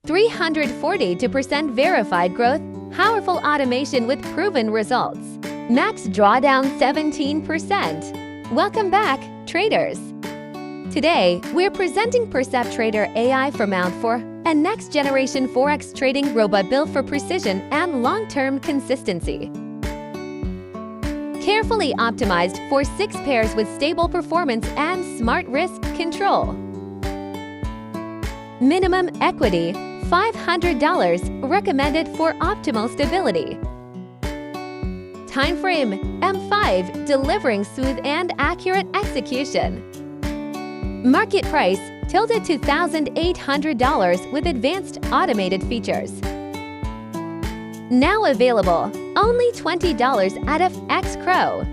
342% verified growth, powerful automation with proven results. Max drawdown 17%. Welcome back, traders. Today, we're presenting Perceptrader AI for MT4, a next-generation Forex trading robot built for precision and long-term consistency. Carefully optimized for 6 pairs with stable performance and smart risk control. Minimum equity, $500, recommended for optimal stability. Timeframe, M5, delivering smooth and accurate execution. Market price, tilted to $1,800 with advanced automated features. Now available, only $20 at FX Crow.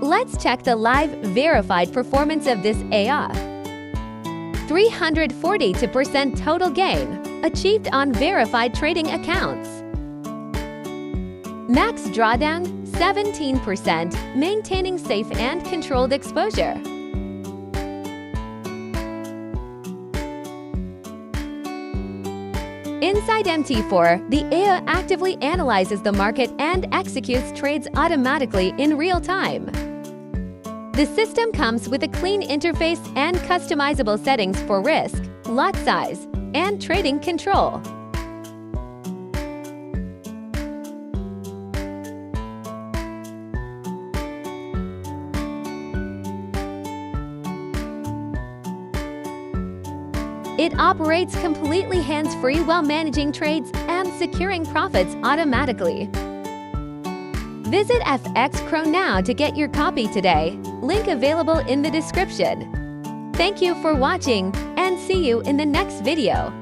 Let's check the live verified performance of this AI. 342% total gain, achieved on verified trading accounts. Max drawdown, 17%, maintaining safe and controlled exposure. Inside MT4, the AI actively analyzes the market and executes trades automatically in real time. The system comes with a clean interface and customizable settings for risk, lot size, and trading control. It operates completely hands-free while managing trades and securing profits automatically. Visit FX Crow now to get your copy today. Link available in the description. Thank you for watching and see you in the next video.